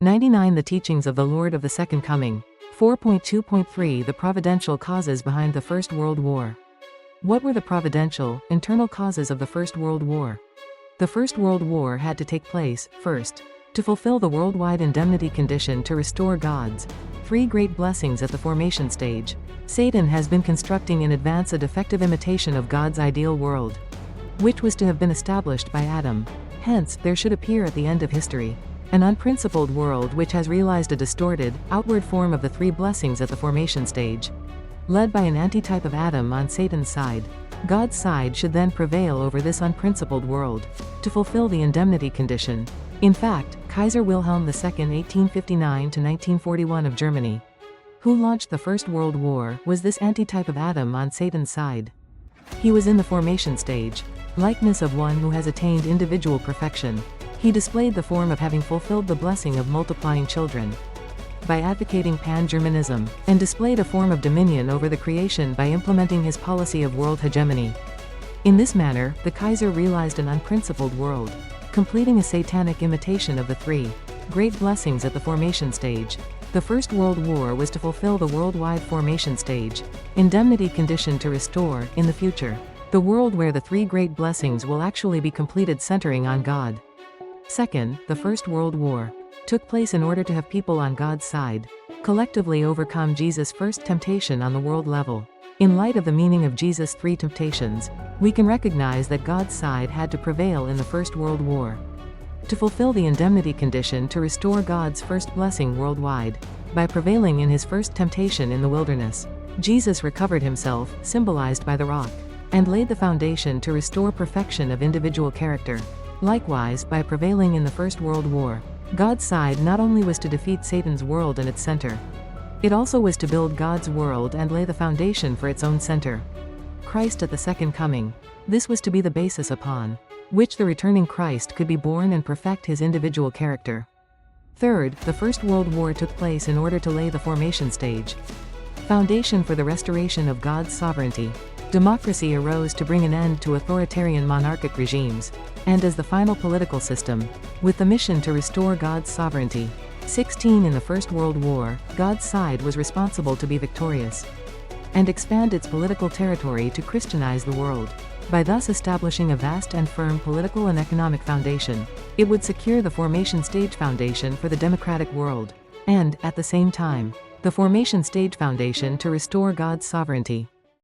99. The teachings of the Lord of the Second Coming. 4.2.3 The providential causes behind the First World War. What were the providential, internal causes of the First World War? The First World War had to take place, first, to fulfill the worldwide indemnity condition to restore God's three great blessings at the formation stage. Satan has been constructing in advance a defective imitation of God's ideal world, which was to have been established by Adam. Hence, there should appear at the end of history an unprincipled world which has realized a distorted, outward form of the three blessings at the formation stage, led by an antitype of Adam on Satan's side. God's side should then prevail over this unprincipled world, to fulfill the indemnity condition. In fact, Kaiser Wilhelm II (1859–1941) of Germany, who launched the First World War, was this antitype of Adam on Satan's side. He was in the formation stage, likeness of one who has attained individual perfection. He displayed the form of having fulfilled the blessing of multiplying children by advocating pan-Germanism, and displayed a form of dominion over the creation by implementing his policy of world hegemony. In this manner, the Kaiser realized an unprincipled world, completing a satanic imitation of the three great blessings at the formation stage. The First World War was to fulfill the worldwide formation stage, indemnity condition to restore, in the future, the world where the three great blessings will actually be completed centering on God. Second, the First World War took place in order to have people on God's side collectively overcome Jesus' first temptation on the world level. In light of the meaning of Jesus' three temptations, we can recognize that God's side had to prevail in the First World War to fulfill the indemnity condition to restore God's first blessing worldwide. By prevailing in his first temptation in the wilderness, Jesus recovered himself, symbolized by the rock, and laid the foundation to restore perfection of individual character. Likewise, by prevailing in the First World War, God's side not only was to defeat Satan's world and its center, it also was to build God's world and lay the foundation for its own center, Christ at the Second Coming. This was to be the basis upon which the returning Christ could be born and perfect his individual character. Third, the First World War took place in order to lay the formation stage, foundation for the restoration of God's sovereignty. Democracy arose to bring an end to authoritarian monarchic regimes, and as the final political system, with the mission to restore God's sovereignty. 16. In the First World War, God's side was responsible to be victorious and expand its political territory to Christianize the world. By thus establishing a vast and firm political and economic foundation, it would secure the formation stage foundation for the democratic world, and, at the same time, the formation stage foundation to restore God's sovereignty.